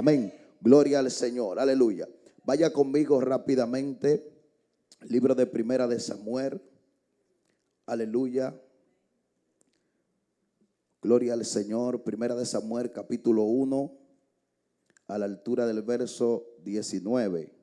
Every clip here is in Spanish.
Amén. Gloria al Señor. Aleluya. Vaya conmigo rápidamente. Libro de Primera de Samuel. Aleluya. Gloria al Señor. Primera de Samuel, capítulo 1, a la altura del verso 19.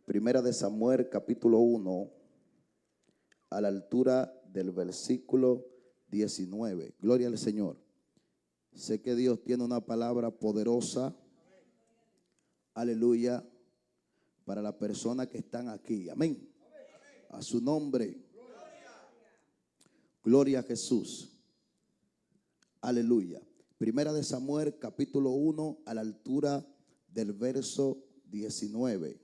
Primera de Samuel, capítulo 1, a la altura del versículo 19. Gloria al Señor. Sé que Dios tiene una palabra poderosa. Aleluya. Para las personas que están aquí. Amén. A su nombre. Gloria a Jesús. Aleluya. Primera de Samuel, capítulo 1, a la altura del verso 19.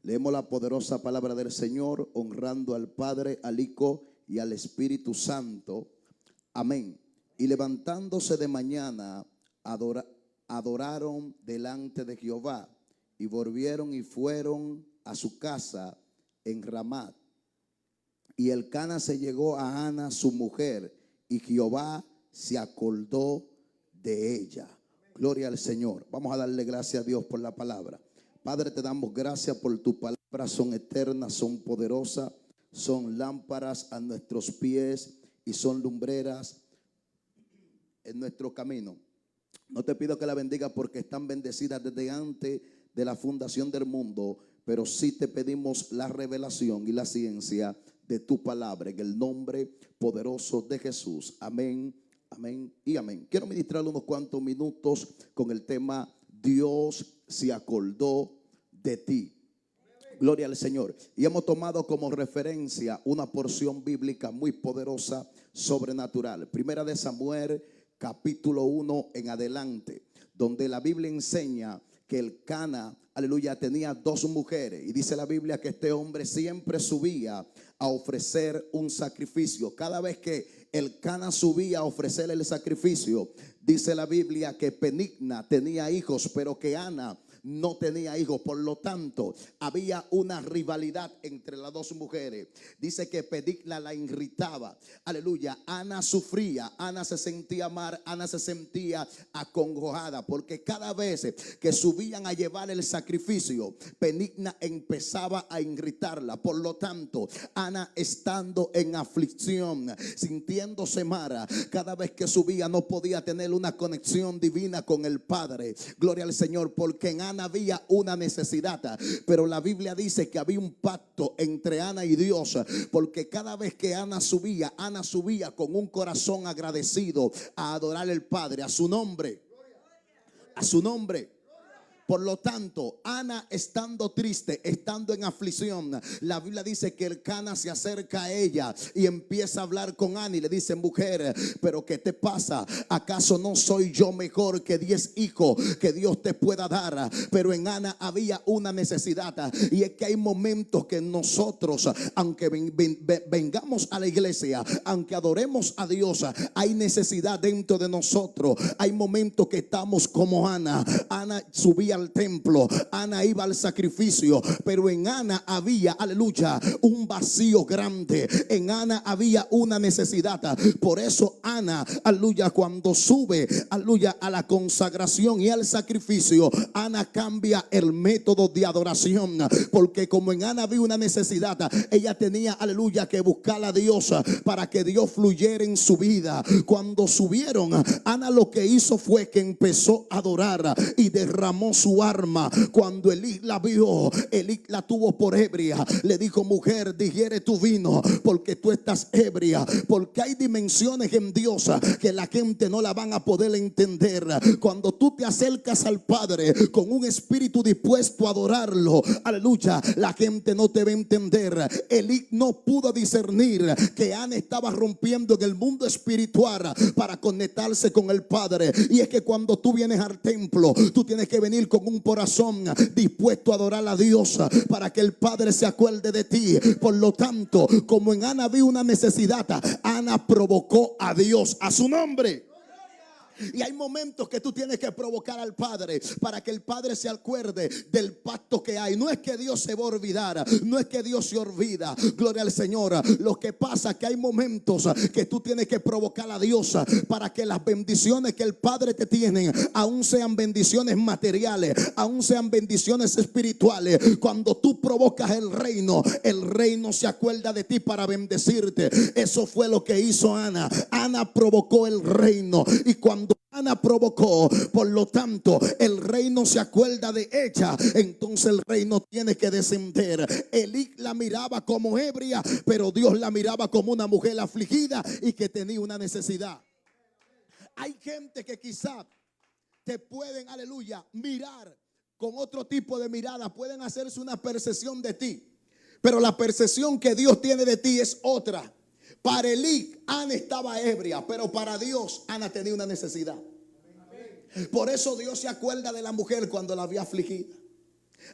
Leemos la poderosa palabra del Señor, honrando al Padre, al Hijo y al Espíritu Santo. Amén. Y levantándose de mañana, adoraron delante de Jehová y volvieron y fueron a su casa en Ramat. Y Elcana se llegó a Ana, su mujer, y Jehová se acordó de ella. Gloria al Señor. Vamos a darle gracias a Dios por la palabra. Padre, te damos gracias por tu palabra. Son eternas, son poderosas, son lámparas a nuestros pies y son lumbreras en nuestro camino. No te pido que la bendiga porque están bendecidas desde antes de la fundación del mundo, pero sí te pedimos la revelación y la ciencia de tu palabra en el nombre poderoso de Jesús. Amén, amén y amén. Quiero ministrar unos cuantos minutos con el tema Dios se acordó de ti. Gloria al Señor. Y hemos tomado como referencia una porción bíblica muy poderosa, sobrenatural. Primera de Samuel, capítulo 1 en adelante, donde la Biblia enseña que Elcana, aleluya, tenía dos mujeres. Y dice la Biblia que este hombre siempre subía a ofrecer un sacrificio. Cada vez que Elcana subía a ofrecer el sacrificio, dice la Biblia que Penina tenía hijos, pero que Ana no tenía hijos. Por lo tanto, había una rivalidad entre las dos mujeres. Dice que Penina la irritaba. Aleluya. Ana sufría, Ana se sentía mal, Ana se sentía acongojada, porque cada vez que subían a llevar el sacrificio, Penina empezaba a irritarla. Por lo tanto, Ana, estando en aflicción, sintiéndose mala, cada vez que subía no podía tener una conexión divina con el Padre. Gloria al Señor, porque en Ana había una necesidad, pero la Biblia dice que había un pacto entre Ana y Dios, porque cada vez que Ana subía con un corazón agradecido a adorar al Padre, a su nombre, a su nombre. Por lo tanto, Ana, estando triste, estando en aflicción, la Biblia dice que Elcana se acerca a ella y empieza a hablar con Ana y le dice: mujer, ¿pero qué te pasa? ¿Acaso no soy yo mejor que 10 hijos que Dios te pueda dar? Pero en Ana había una necesidad, y es que hay momentos que nosotros, aunque vengamos a la iglesia, aunque adoremos a Dios, hay necesidad dentro de nosotros. Hay momentos que estamos como Ana. Ana subía al templo, Ana iba al sacrificio, pero en Ana había, aleluya, un vacío grande. En Ana había una necesidad. Por eso Ana, aleluya, cuando sube, aleluya, a la consagración y al sacrificio, Ana cambia el método de adoración, porque como en Ana había una necesidad, ella tenía, aleluya, que buscar a Dios para que Dios fluyera en su vida. Cuando subieron, Ana lo que hizo fue que empezó a adorar y derramó su arma. Cuando Elí la vio, Elí la tuvo por ebria. Le dijo: mujer, digiere tu vino, porque tú estás ebria. Porque hay dimensiones en Dios que la gente no la van a poder entender. Cuando tú te acercas al Padre con un espíritu dispuesto a adorarlo, aleluya, la gente no te va a entender. Elí no pudo discernir que Ana estaba rompiendo en el mundo espiritual para conectarse con el Padre. Y es que cuando tú vienes al templo, tú tienes que venir con un corazón dispuesto a adorar a Dios para que el Padre se acuerde de ti. Por lo tanto, como en Ana había una necesidad, Ana provocó a Dios, a su nombre. Y hay momentos que tú tienes que provocar al Padre para que el Padre se acuerde del pacto que hay. No es que Dios se va a olvidar, no es que Dios se olvida, gloria al Señor. Lo que pasa es que hay momentos que tú tienes que provocar a Dios para que las bendiciones que el Padre te tiene, aún sean bendiciones materiales, aún sean bendiciones espirituales. Cuando tú provocas el reino se acuerda de ti para bendecirte. Eso fue lo que hizo Ana. Ana provocó el reino, y cuando Ana provocó, por lo tanto, el reino se acuerda de ella. Entonces el reino tiene que descender. Elí la miraba como ebria, pero Dios la miraba como una mujer afligida y que tenía una necesidad. Hay gente que quizá te pueden, aleluya, mirar con otro tipo de mirada. Pueden hacerse una percepción de ti, pero la percepción que Dios tiene de ti es otra. Para Elí, Ana estaba ebria, pero para Dios, Ana tenía una necesidad. Por eso Dios se acuerda de la mujer cuando la había afligida.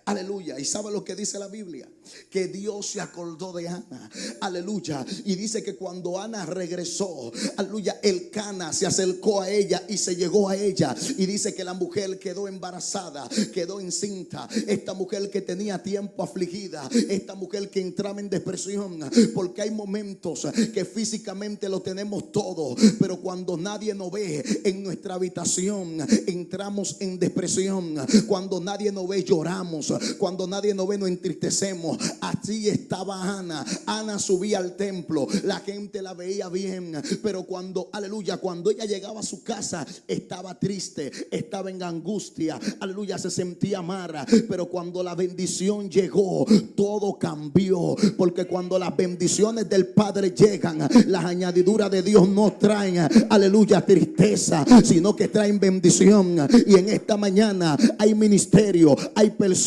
Aleluya. ¿Y sabe lo que dice la Biblia? Que Dios se acordó de Ana. Aleluya. Y dice que cuando Ana regresó, aleluya, el Cana se acercó a ella y se llegó a ella. Y dice que la mujer quedó embarazada, quedó encinta. Esta mujer que tenía tiempo afligida, esta mujer que entraba en depresión. Porque hay momentos que físicamente lo tenemos todo, pero cuando nadie nos ve en nuestra habitación, entramos en depresión. Cuando nadie nos ve, lloramos. Cuando nadie nos ve, nos entristecemos. Así estaba Ana. Ana subía al templo, la gente la veía bien, pero cuando, aleluya, cuando ella llegaba a su casa, estaba triste, estaba en angustia, aleluya, se sentía amarga. Pero cuando la bendición llegó, todo cambió. Porque cuando las bendiciones del Padre llegan, las añadiduras de Dios no traen, aleluya, tristeza, sino que traen bendición. Y en esta mañana hay ministerio, hay personas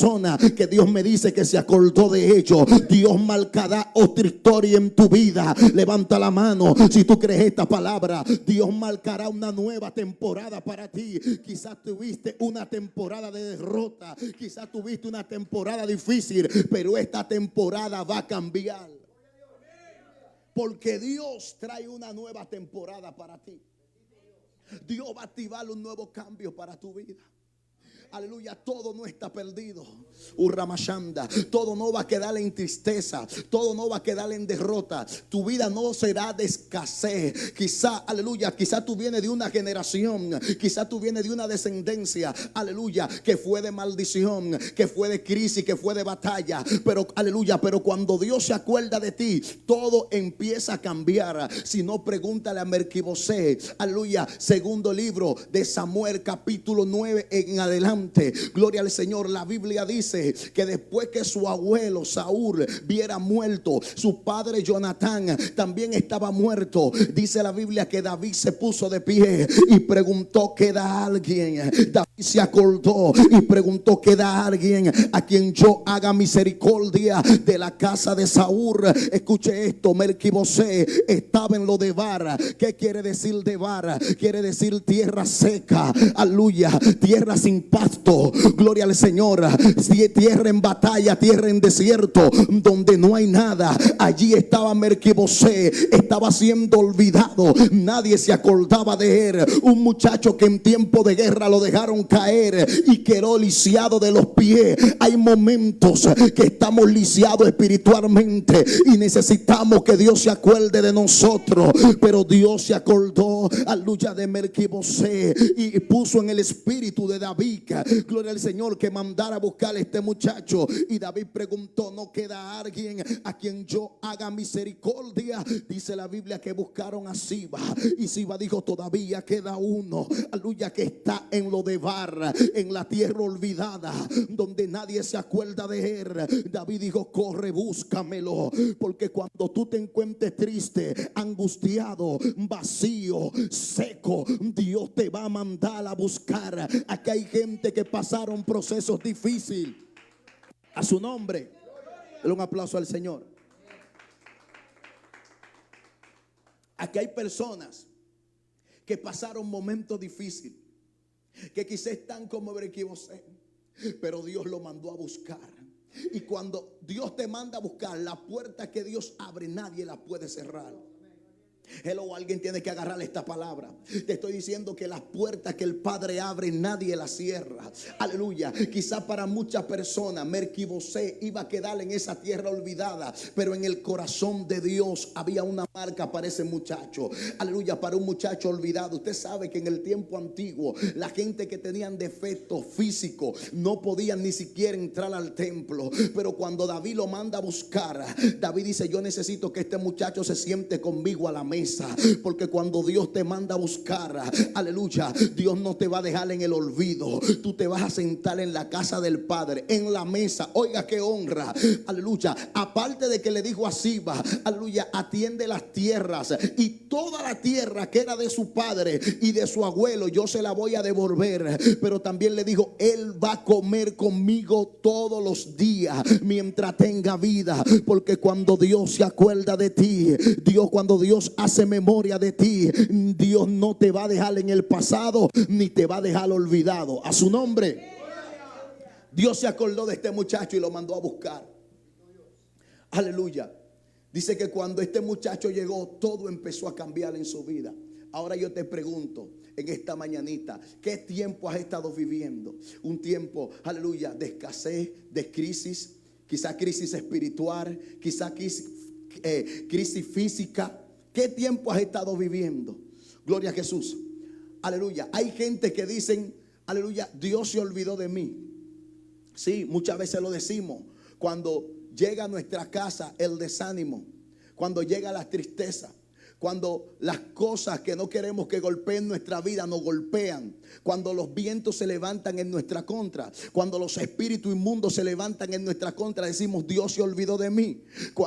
que Dios me dice que se acordó de ellos. Dios marcará otra historia en tu vida. Levanta la mano si tú crees esta palabra. Dios marcará una nueva temporada para ti. Quizás tuviste una temporada de derrota, quizás tuviste una temporada difícil, pero esta temporada va a cambiar, porque Dios trae una nueva temporada para ti. Dios va a activar un nuevo cambio para tu vida. Aleluya, todo no está perdido. Urramashanda, todo no va a quedar en tristeza, todo no va a quedar en derrota. Tu vida no será de escasez. Quizá, aleluya, quizá tú vienes de una generación, quizá tú vienes de una descendencia, aleluya, que fue de maldición, que fue de crisis, que fue de batalla. Pero, aleluya, pero cuando Dios se acuerda de ti, todo empieza a cambiar. Si no, pregúntale a Melquibosé, aleluya, segundo libro de Samuel, capítulo 9 en adelante. Gloria al Señor. La Biblia dice que después que su abuelo Saúl viera muerto, su padre Jonatán también estaba muerto. Dice la Biblia que David se puso de pie y preguntó: ¿queda alguien? David se acordó y preguntó: ¿queda alguien a quien yo haga misericordia de la casa de Saúl? Escuche esto: Melquibosé estaba en lo de Vara. ¿Qué quiere decir de Vara? Quiere decir tierra seca, aleluya, tierra sin pasto. Gloria al Señor. Tierra en batalla, tierra en desierto, donde no hay nada. Allí estaba Melquibosé, estaba siendo olvidado. Nadie se acordaba de él. Un muchacho que en tiempo de guerra lo dejaron caer y quedó lisiado de los pies. Hay momentos que estamos lisiados espiritualmente y necesitamos que Dios se acuerde de nosotros. Pero Dios se acordó, aleluya, de Melquibosé y puso en el espíritu de David, gloria al Señor, que mandara a buscar a este muchacho. Y David preguntó: ¿no queda alguien a quien yo haga misericordia? Dice la Biblia que buscaron a Siba, y Siba dijo: todavía queda uno, aleluya, que está en lo de Bar, en la tierra olvidada, donde nadie se acuerda de él. David dijo: corre, búscamelo, porque cuando tú te encuentres triste, angustiado, vacío, seco, Dios te va a mandar a buscar. Aquí hay gente que pasaron procesos difíciles. A su nombre, dale un aplauso al Señor. Aquí hay personas que pasaron momentos difíciles, que quizás están como Melquibosé, pero Dios lo mandó a buscar. Y cuando Dios te manda a buscar, la puerta que Dios abre nadie la puede cerrar. Hello, alguien tiene que agarrar esta palabra. Te estoy diciendo que las puertas que el Padre abre, nadie las cierra. Aleluya. Quizá para muchas personas Merquibosé iba a quedar en esa tierra olvidada, pero en el corazón de Dios había una marca para ese muchacho. Aleluya, para un muchacho olvidado. Usted sabe que en el tiempo antiguo la gente que tenían defectos físicos no podían ni siquiera entrar al templo. Pero cuando David lo manda a buscar, David dice: yo necesito que este muchacho se siente conmigo a la mesa. Porque cuando Dios te manda a buscar, aleluya, Dios no te va a dejar en el olvido. Tú te vas a sentar en la casa del Padre, en la mesa. Oiga qué honra, aleluya. Aparte de que le dijo a Siba, aleluya, atiende las tierras, y toda la tierra que era de su padre y de su abuelo yo se la voy a devolver. Pero también le dijo: él va a comer conmigo todos los días mientras tenga vida. Porque cuando Dios se acuerda de ti, cuando Dios hace memoria de ti, Dios no te va a dejar en el pasado ni te va a dejar olvidado. A su nombre. Dios se acordó de este muchacho y lo mandó a buscar. Aleluya. Dice que cuando este muchacho llegó, todo empezó a cambiar en su vida. Ahora yo te pregunto en esta mañanita, ¿qué tiempo has estado viviendo? Un tiempo, aleluya, de escasez, de crisis, quizá crisis espiritual, quizá crisis física. ¿Qué tiempo has estado viviendo? Gloria a Jesús. Aleluya. Hay gente que dicen, aleluya, Dios se olvidó de mí. Sí, muchas veces lo decimos. Cuando llega a nuestra casa el desánimo, cuando llega la tristeza, cuando las cosas que no queremos que golpeen nuestra vida nos golpean, cuando los vientos se levantan en nuestra contra, cuando los espíritus inmundos se levantan en nuestra contra, decimos: Dios se olvidó de mí.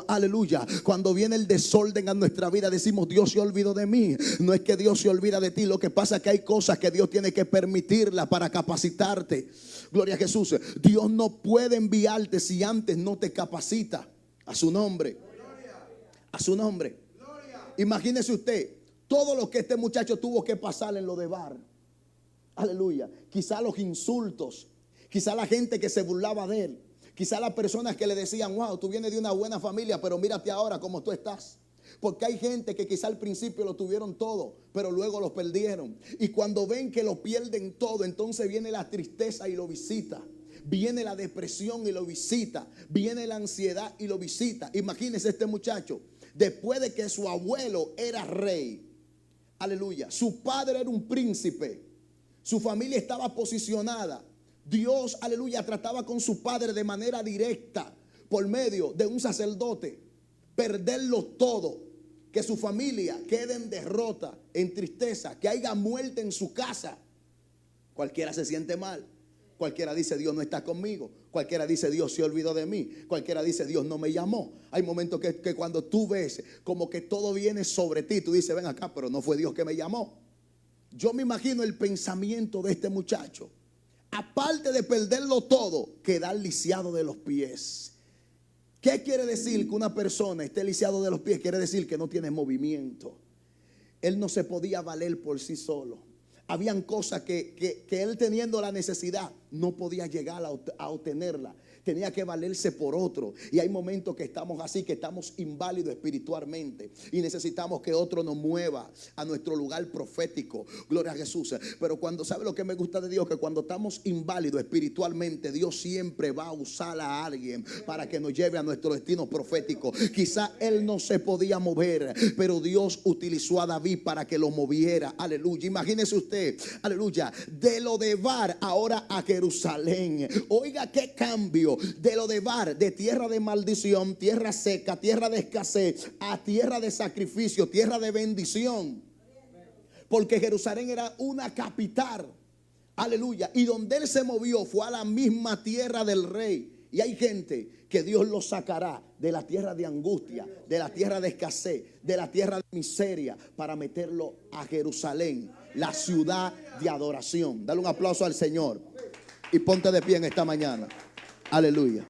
Aleluya. Cuando viene el desorden a nuestra vida, decimos: Dios se olvidó de mí. No es que Dios se olvida de ti, lo que pasa es que hay cosas que Dios tiene que permitirlas para capacitarte. Gloria a Jesús. Dios no puede enviarte si antes no te capacita. A su nombre. A su nombre. Imagínese usted todo lo que este muchacho tuvo que pasar en lo de Bar. Aleluya. Quizá los insultos, quizá la gente que se burlaba de él, quizá las personas que le decían: wow, tú vienes de una buena familia, pero mírate ahora cómo tú estás. Porque hay gente que quizá al principio lo tuvieron todo, pero luego lo perdieron. Y cuando ven que lo pierden todo, entonces viene la tristeza y lo visita. Viene la depresión y lo visita. Viene la ansiedad y lo visita. Imagínese este muchacho. Después de que su abuelo era rey, aleluya, su padre era un príncipe, su familia estaba posicionada, Dios, aleluya, trataba con su padre de manera directa por medio de un sacerdote. Perderlo todo, que su familia quede en derrota, en tristeza, que haya muerte en su casa. Cualquiera se siente mal. Cualquiera dice: Dios no está conmigo. Cualquiera dice: Dios se olvidó de mí. Cualquiera dice: Dios no me llamó. Hay momentos que cuando tú ves como que todo viene sobre ti, tú dices: ven acá, pero no fue Dios que me llamó. Yo me imagino el pensamiento de este muchacho. Aparte de perderlo todo, quedar lisiado de los pies. ¿Qué quiere decir que una persona esté lisiado de los pies? Quiere decir que no tiene movimiento. Él no se podía valer por sí solo. Habían cosas que él, teniendo la necesidad, no podía llegar a obtenerla. Tenía que valerse por otro. Y hay momentos que estamos así, que estamos inválidos espiritualmente y necesitamos que otro nos mueva a nuestro lugar profético. Gloria a Jesús. Pero cuando, ¿sabe lo que me gusta de Dios? Que cuando estamos inválidos espiritualmente, Dios siempre va a usar a alguien para que nos lleve a nuestro destino profético. Quizá él no se podía mover, pero Dios utilizó a David para que lo moviera. Aleluya. Imagínese usted, aleluya, de lo de Bar ahora a Jerusalén. Oiga qué cambio. De lo de Bar, de tierra de maldición, tierra seca, tierra de escasez, a tierra de sacrificio, tierra de bendición. Porque Jerusalén era una capital. Aleluya. Y donde él se movió fue a la misma tierra del rey. Y hay gente que Dios los sacará de la tierra de angustia, de la tierra de escasez, de la tierra de miseria, para meterlo a Jerusalén, la ciudad de adoración. Dale un aplauso al Señor y ponte de pie en esta mañana. Aleluya.